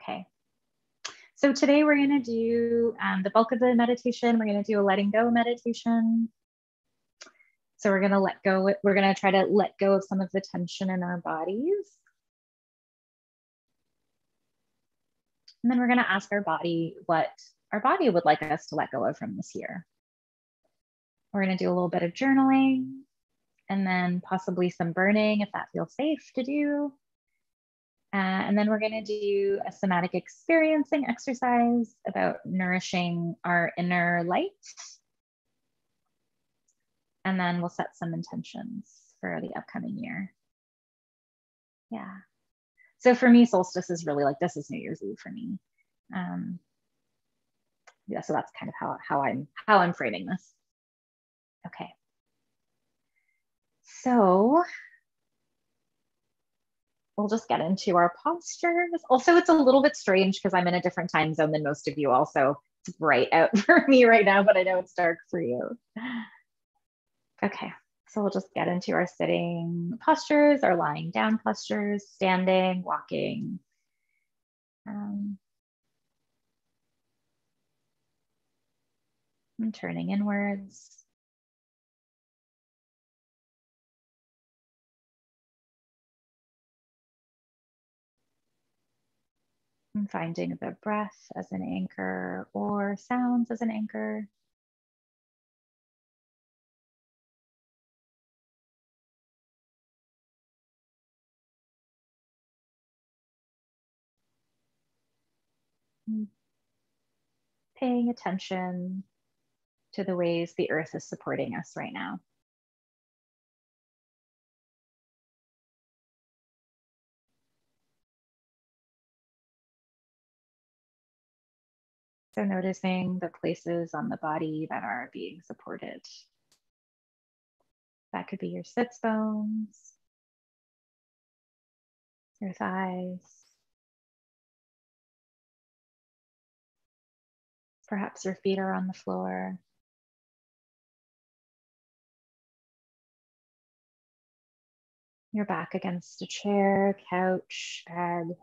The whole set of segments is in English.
Okay. So today we're going to do the bulk of the meditation. We're going to do a letting go meditation. So we're going to let go. We're going to try to let go of some of the tension in our bodies. And then we're going to ask our body what our body would like us to let go of from this year. We're going to do a little bit of journaling and then possibly some burning if that feels safe to do. And then we're going to do a somatic experiencing exercise about nourishing our inner light. And then we'll set some intentions for the upcoming year. Yeah. So for me, solstice is really like, this is New Year's Eve for me. Yeah, so that's kind of how I'm framing this. Okay. So we'll just get into our postures. Also, it's a little bit strange because I'm in a different time zone than most of you. Also, it's bright out for me right now, but I know it's dark for you. Okay, so we'll just get into our sitting postures, our lying down postures, standing, walking. And turning inwards. And finding the breath as an anchor or sounds as an anchor. And paying attention to the ways the earth is supporting us right now. So noticing the places on the body that are being supported. That could be your sits bones, your thighs, perhaps your feet are on the floor. Your back against a chair, couch, bed.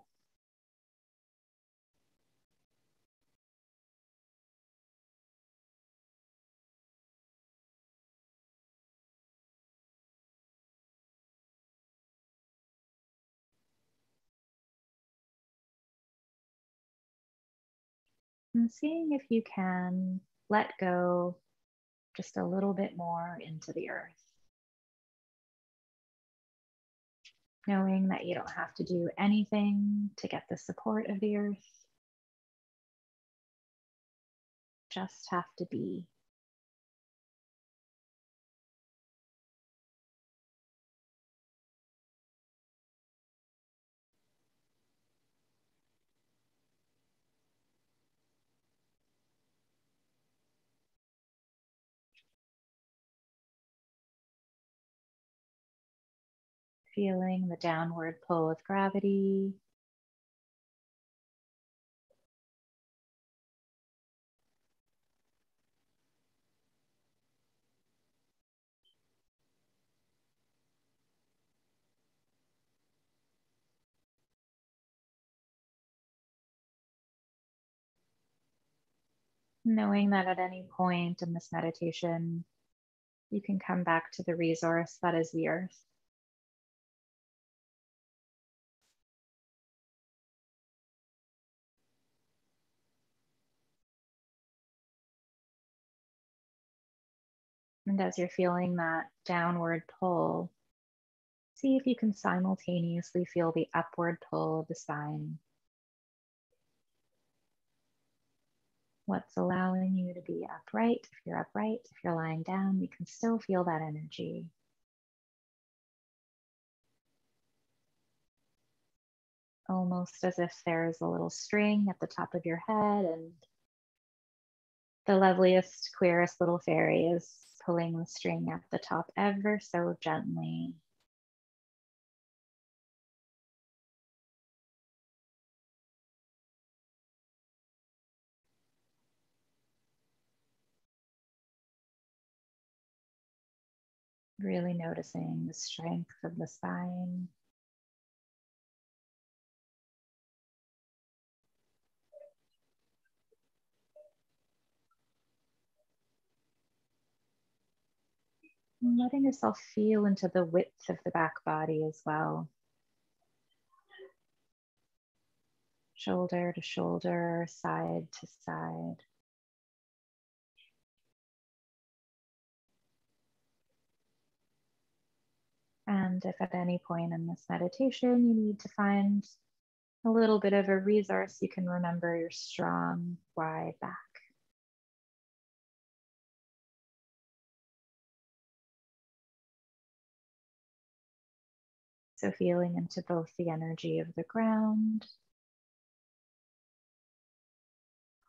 And seeing if you can let go just a little bit more into the earth. Knowing that you don't have to do anything to get the support of the earth. Just have to be. Feeling the downward pull of gravity. Knowing that at any point in this meditation, you can come back to the resource that is the earth. And as you're feeling that downward pull, see if you can simultaneously feel the upward pull of the spine. What's allowing you to be upright? If you're upright, if you're lying down, you can still feel that energy. Almost as if there's a little string at the top of your head and the loveliest, queerest little fairy is pulling the string at the top ever so gently. Really noticing the strength of the spine. And letting yourself feel into the width of the back body as well. Shoulder to shoulder, side to side. And if at any point in this meditation you need to find a little bit of a resource, you can remember your strong, wide back. So feeling into both the energy of the ground,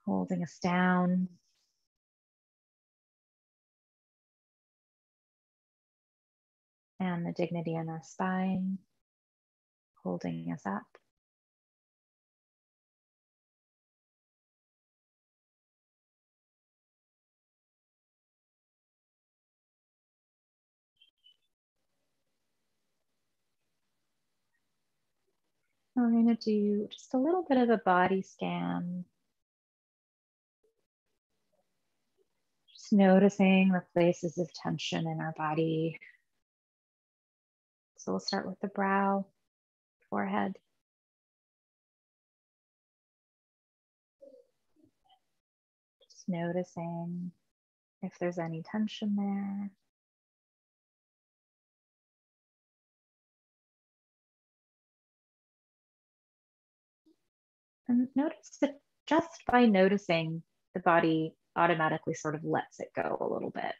holding us down, and the dignity in our spine, holding us up. We're going to do just a little bit of a body scan. Just noticing the places of tension in our body. So we'll start with the brow, forehead. Just noticing if there's any tension there. And notice that just by noticing, the body automatically sort of lets it go a little bit.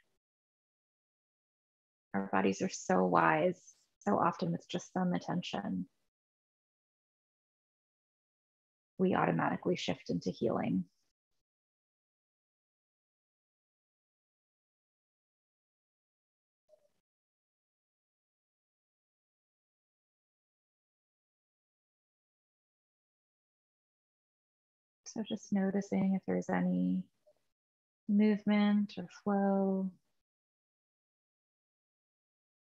Our bodies are so wise, so often with just some attention, we automatically shift into healing. So just noticing if there's any movement or flow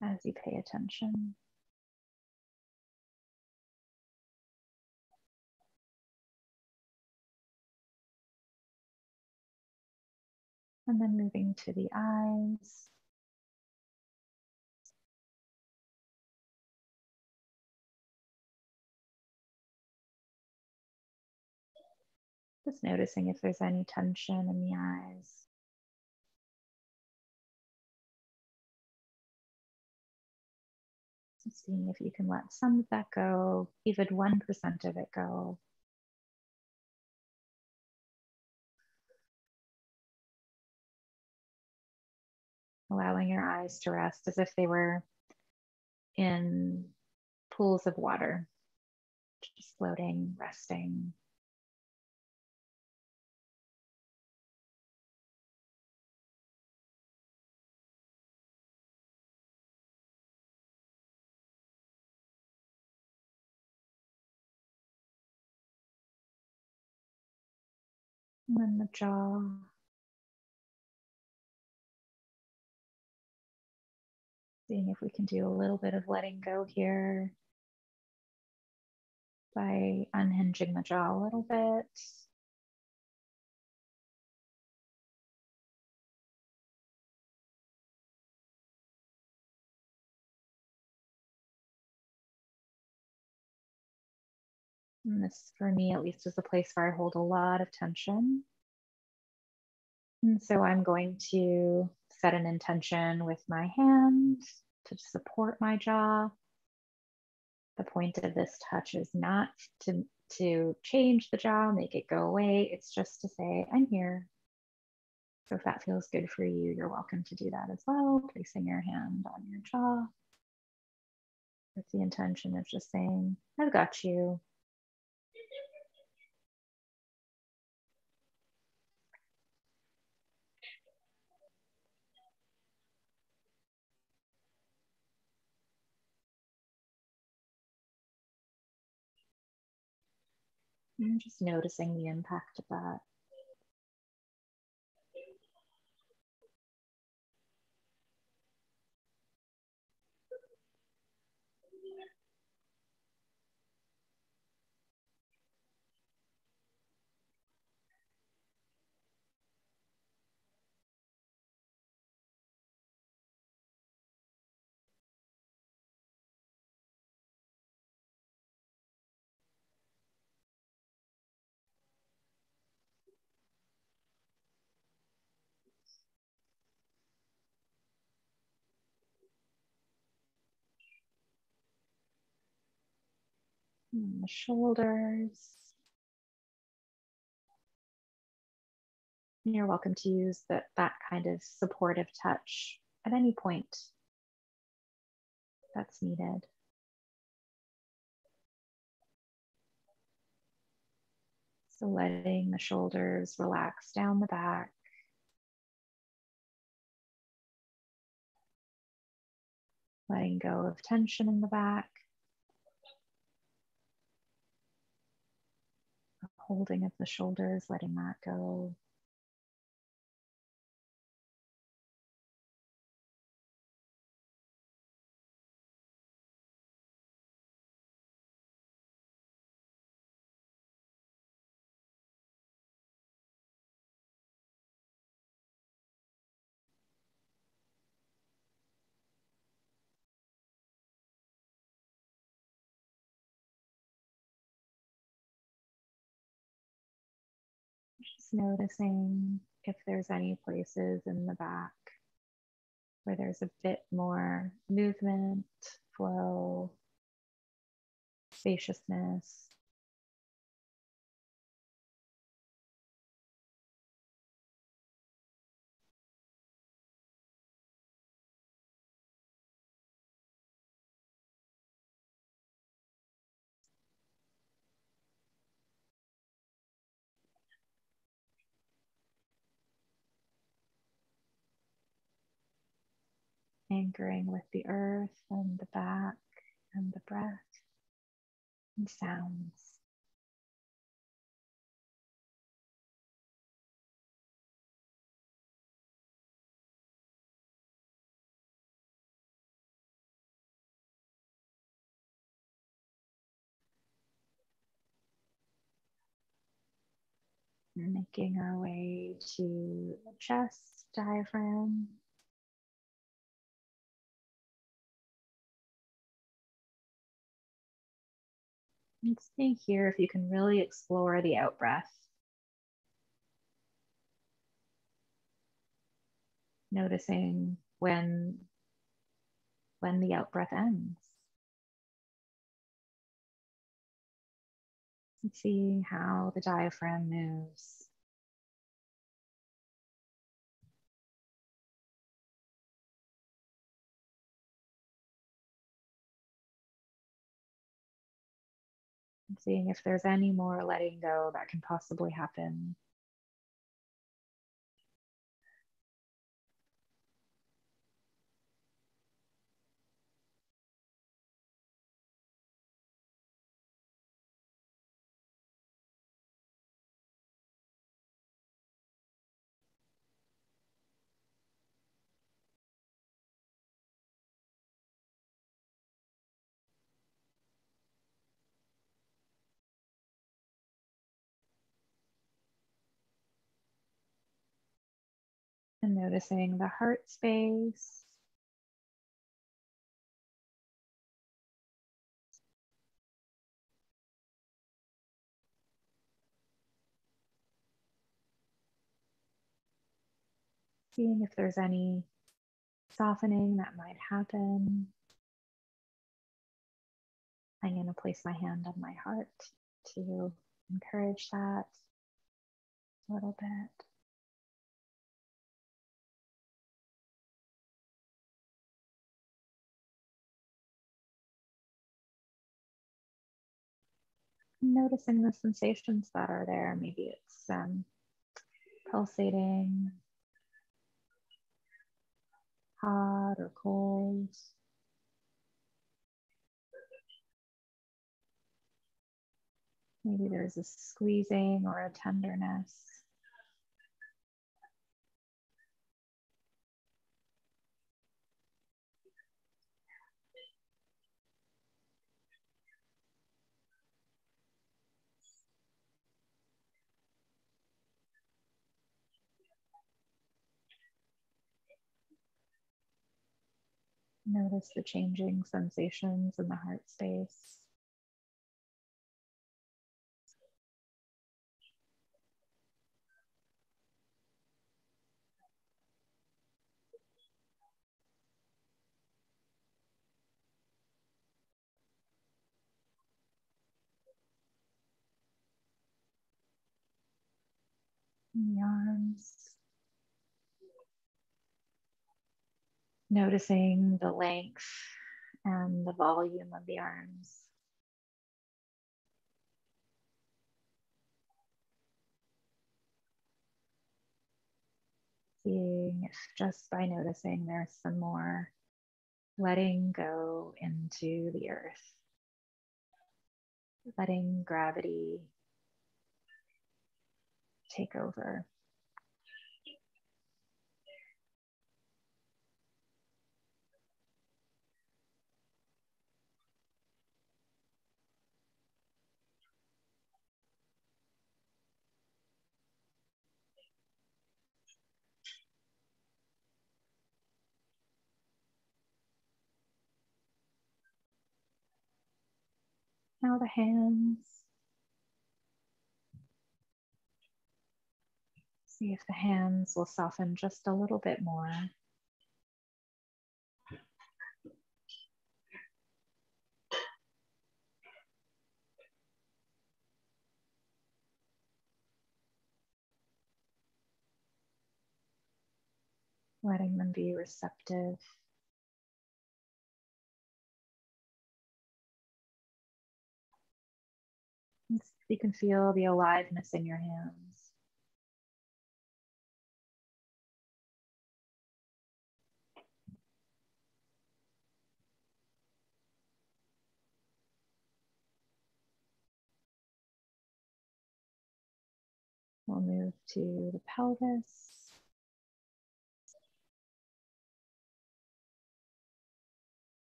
as you pay attention. And then moving to the eyes. Just noticing if there's any tension in the eyes. Seeing if you can let some of that go, even 1% of it go. Allowing your eyes to rest as if they were in pools of water, just floating, resting. And then the jaw. Seeing if we can do a little bit of letting go here by unhinging the jaw a little bit. And this, for me at least, is a place where I hold a lot of tension. And so I'm going to set an intention with my hand to support my jaw. The point of this touch is not to change the jaw, make it go away. It's just to say, I'm here. So if that feels good for you, you're welcome to do that as well. Placing your hand on your jaw with the intention of just saying, I've got you. And just noticing the impact of that. And the shoulders. And you're welcome to use that kind of supportive touch at any point that's needed. So letting the shoulders relax down the back. Letting go of tension in the back. Holding of the shoulders, letting that go. Just noticing if there's any places in the back where there's a bit more movement, flow, spaciousness. Anchoring with the earth and the back and the breath and sounds. Making our way to the chest, diaphragm. And stay here if you can really explore the out breath. Noticing when the out breath ends. And see how the diaphragm moves. And seeing if there's any more letting go that can possibly happen. And noticing the heart space. Seeing if there's any softening that might happen. I'm going to place my hand on my heart to encourage that a little bit. Noticing the sensations that are there. Maybe it's pulsating, hot or cold. Maybe there's a squeezing or a tenderness. Notice the changing sensations in the heart space. in the arms. Noticing the length and the volume of the arms. Seeing if just by noticing there's some more letting go into the earth, letting gravity take over. Now the hands. See if the hands will soften just a little bit more. Letting them be receptive. You can feel the aliveness in your hands. We'll move to the pelvis.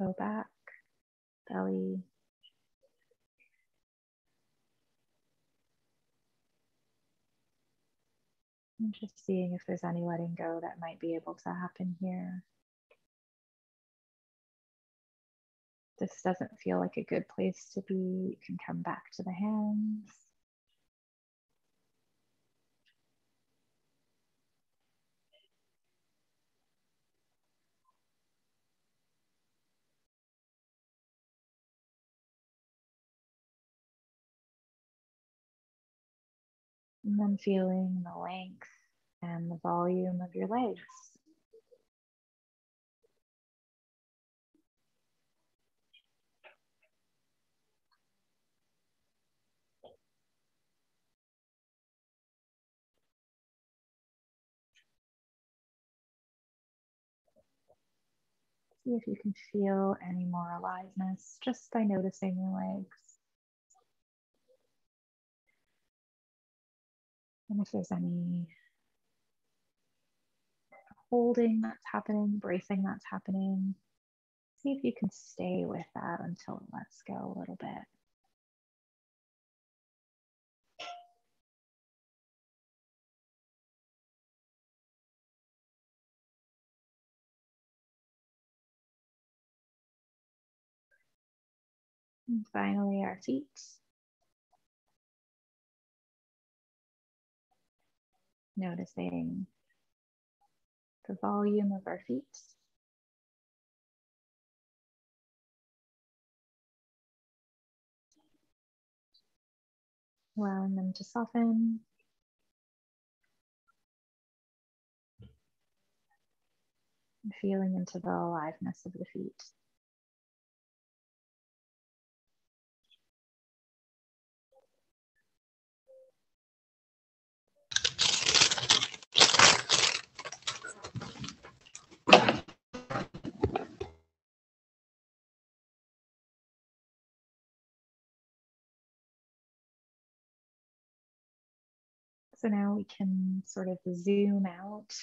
Low back, belly. And just seeing if there's any letting go that might be able to happen here. This doesn't feel like a good place to be. You can come back to the hands. And then feeling the length and the volume of your legs. See if you can feel any more aliveness just by noticing your legs. And if there's any holding that's happening, bracing that's happening, see if you can stay with that until it lets go a little bit. And finally, our feet. Noticing the volume of our feet. Allowing them to soften. And feeling into the aliveness of the feet. So now we can sort of zoom out,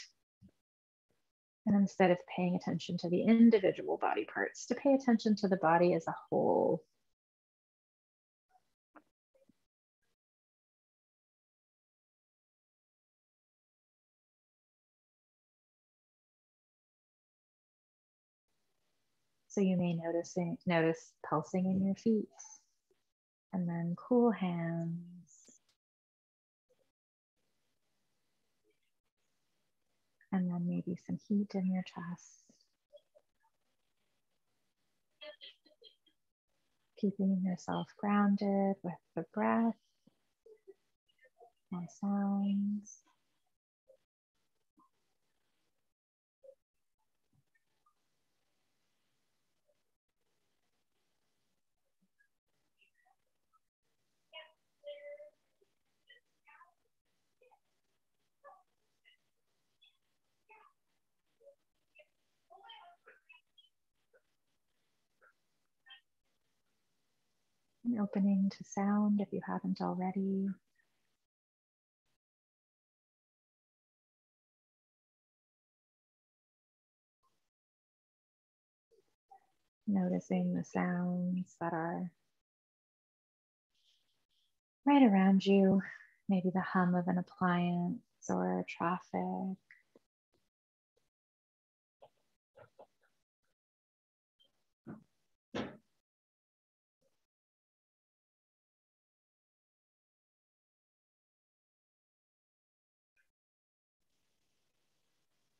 and instead of paying attention to the individual body parts, to pay attention to the body as a whole. So you may notice pulsing in your feet, and then cool hands. And then maybe some heat in your chest. Keeping yourself grounded with the breath and sounds. And opening to sound if you haven't already. Noticing the sounds that are right around you, maybe the hum of an appliance or traffic.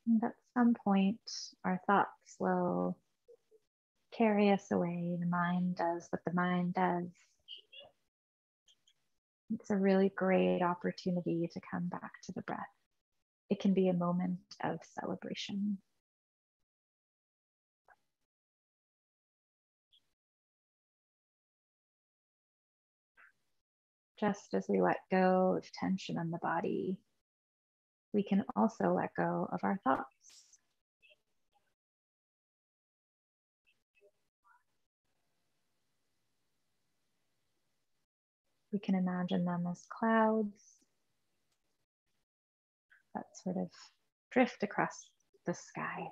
And at some point, our thoughts will carry us away. The mind does what the mind does. It's a really great opportunity to come back to the breath. It can be a moment of celebration. Just as we let go of tension in the body, we can also let go of our thoughts. We can imagine them as clouds that sort of drift across the sky.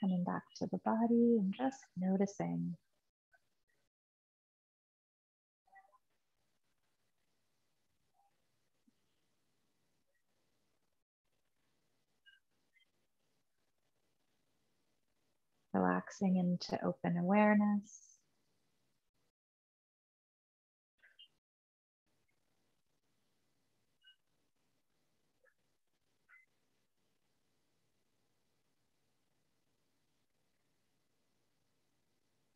Coming back to the body and just noticing. Relaxing into open awareness.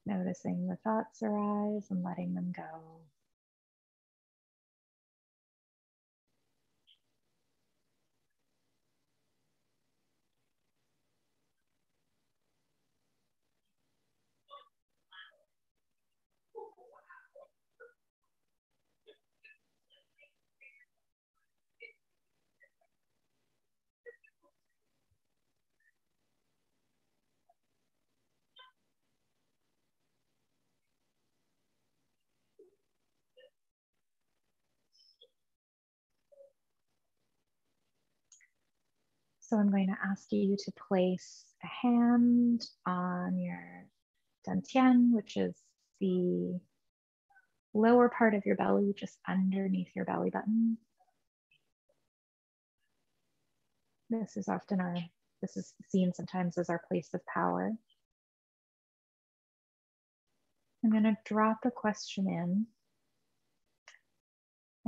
Noticing the thoughts arise and letting them go. So I'm going to ask you to place a hand on your dantian, which is the lower part of your belly, just underneath your belly button. This is seen sometimes as our place of power. I'm going to drop a question in.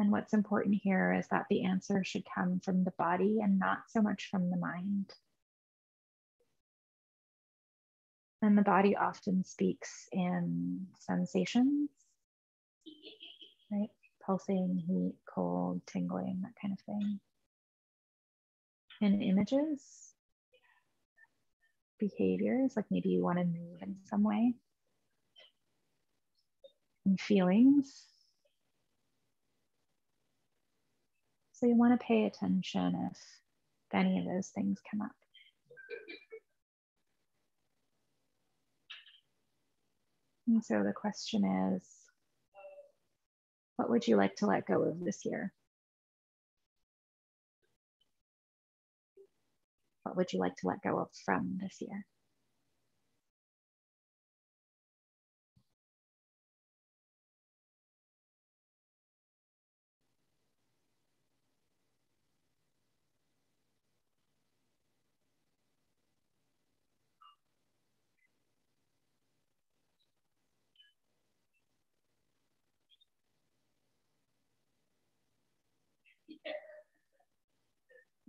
And what's important here is that the answer should come from the body and not so much from the mind. And the body often speaks in sensations, right? Pulsing, heat, cold, tingling, that kind of thing. In images, behaviors, like maybe you want to move in some way. And feelings. So you want to pay attention if any of those things come up. And so the question is, what would you like to let go of this year? What would you like to let go of from this year?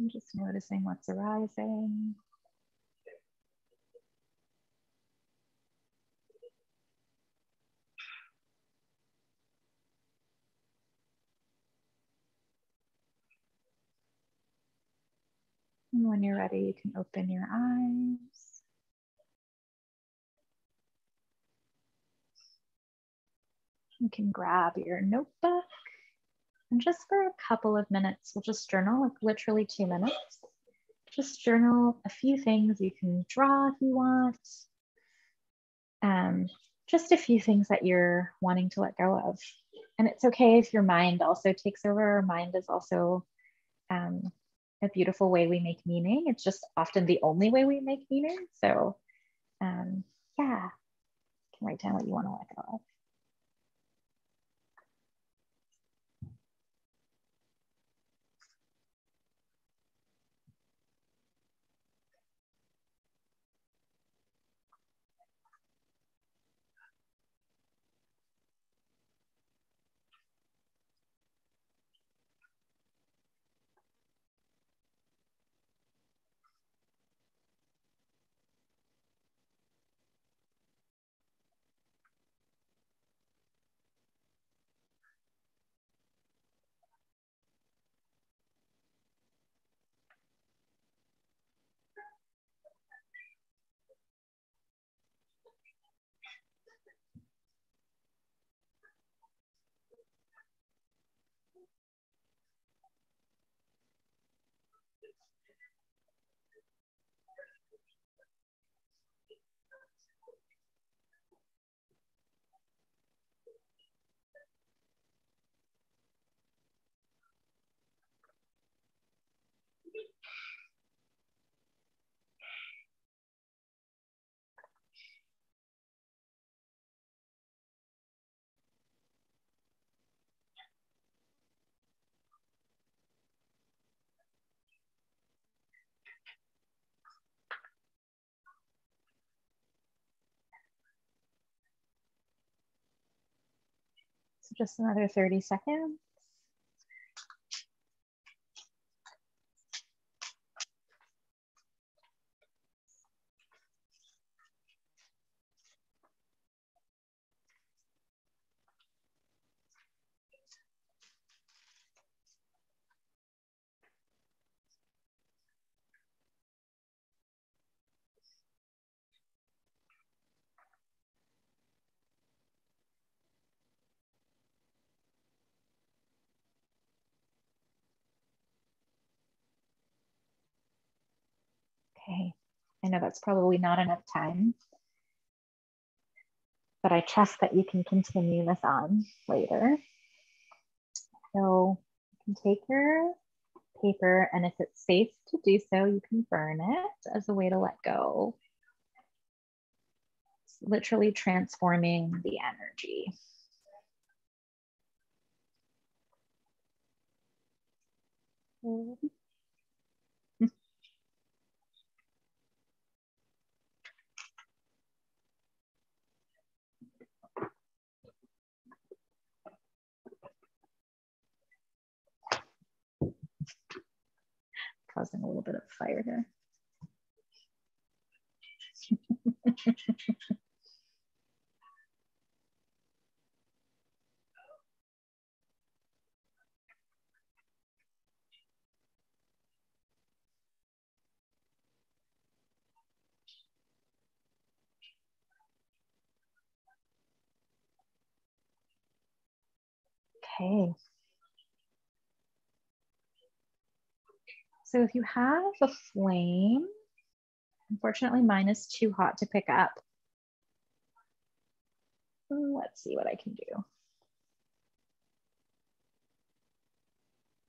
I'm just noticing what's arising. And when you're ready, you can open your eyes. You can grab your notebook And just for a couple of minutes, we'll just journal, like literally 2 minutes. Just journal a few things. You can draw if you want. Just a few things that you're wanting to let go of. And it's okay if your mind also takes over. Our mind is also a beautiful way we make meaning. It's just often the only way we make meaning. So yeah, you can write down what you want to let go of. So just another 30 seconds. Okay, I know that's probably not enough time, but I trust that you can continue this on later. So you can take your paper, and if it's safe to do so, you can burn it as a way to let go. It's literally transforming the energy. Causing a little bit of fire here. Okay. So if you have a flame, unfortunately mine is too hot to pick up. Let's see what I can do.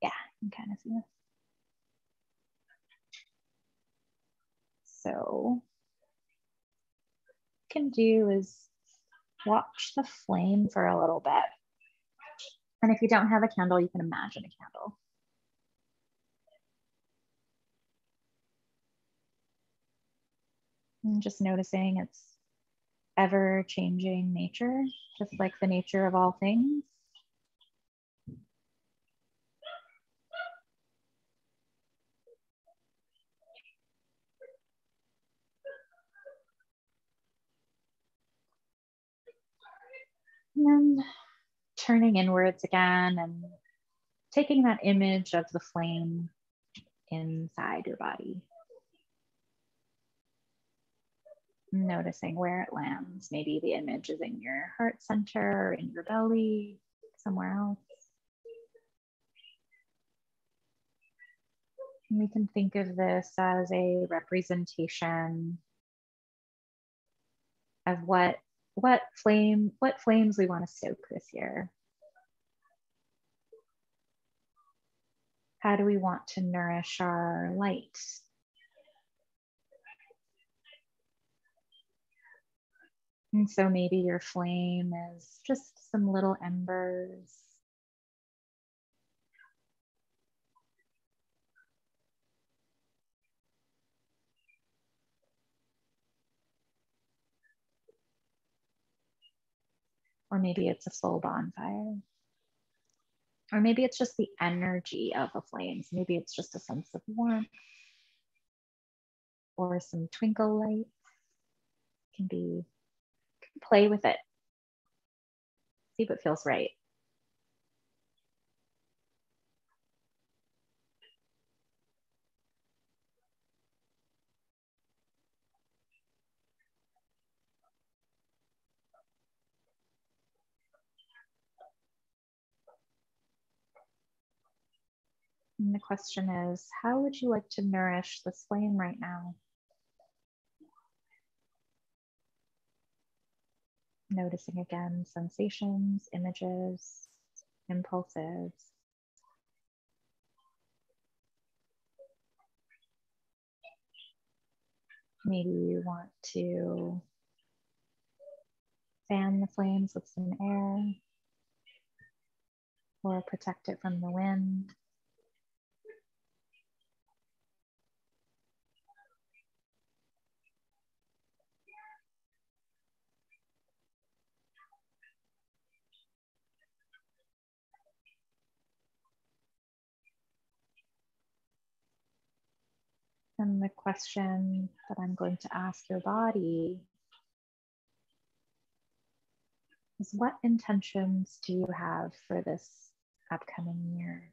Yeah, I can kind of see this. So what you can do is watch the flame for a little bit. And if you don't have a candle, you can imagine a candle. And just noticing its ever changing nature, just like the nature of all things. And then turning inwards again and taking that image of the flame inside your body. Noticing where it lands. Maybe the image is in your heart center or in your belly, somewhere else. And we can think of this as a representation of what flames we want to stoke this year. How do we want to nourish our light? And so maybe your flame is just some little embers. Or maybe it's a full bonfire. Or maybe it's just the energy of the flames. Maybe it's just a sense of warmth or some twinkle light. Can play with it. See what feels right. And the question is, how would you like to nourish this flame right now? Noticing again sensations, images, impulses. Maybe you want to fan the flames with some air or protect it from the wind. And the question that I'm going to ask your body is, what intentions do you have for this upcoming year?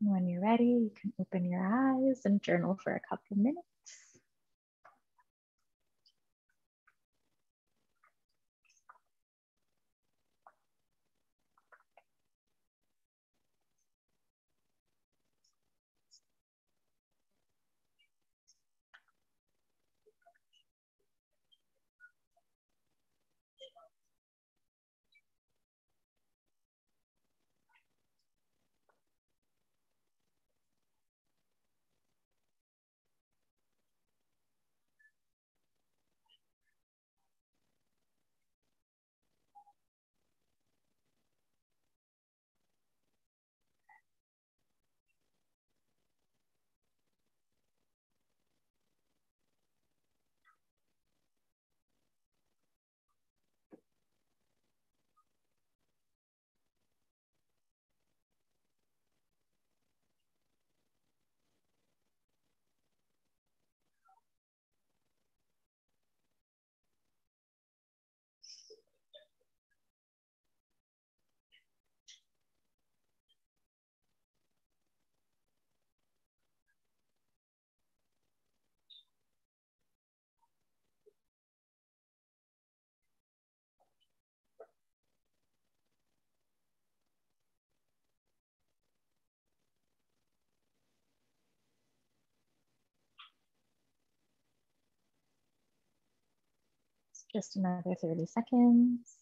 When you're ready, you can open your eyes and journal for a couple minutes. Just another 30 seconds.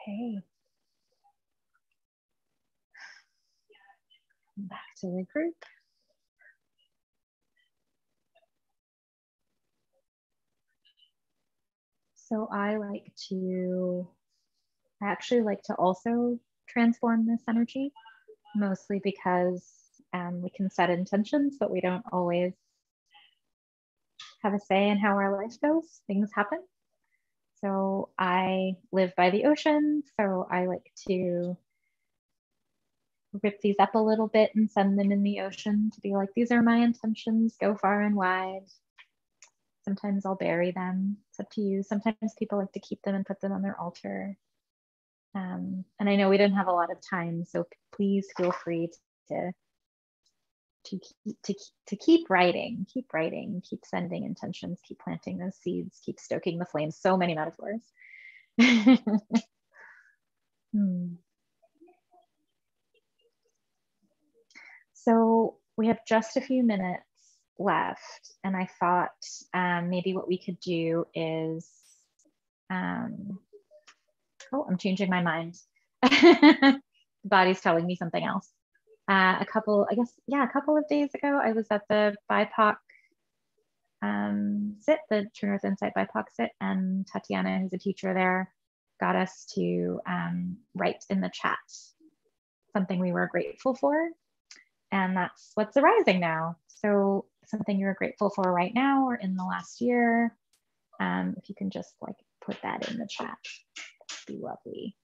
Okay. Back to the group. So I actually like to also transform this energy, mostly because we can set intentions, but we don't always have a say in how our life goes. Things happen. So I live by the ocean, so I like to rip these up a little bit and send them in the ocean to be like, these are my intentions, go far and wide. Sometimes I'll bury them. It's up to you. Sometimes people like to keep them and put them on their altar. And I know we didn't have a lot of time, so please feel free to keep writing, keep sending intentions, keep planting those seeds, keep stoking the flames. So many metaphors. So we have just a few minutes left, and I thought maybe what we could do is, oh, I'm changing my mind. The body's telling me something else. A couple of days ago, I was at the BIPOC sit, the True North Insight BIPOC sit, and Tatiana, who's a teacher there, got us to write in the chat something we were grateful for. And that's what's arising now. So something you're grateful for right now or in the last year, if you can just like put that in the chat, that'd be lovely.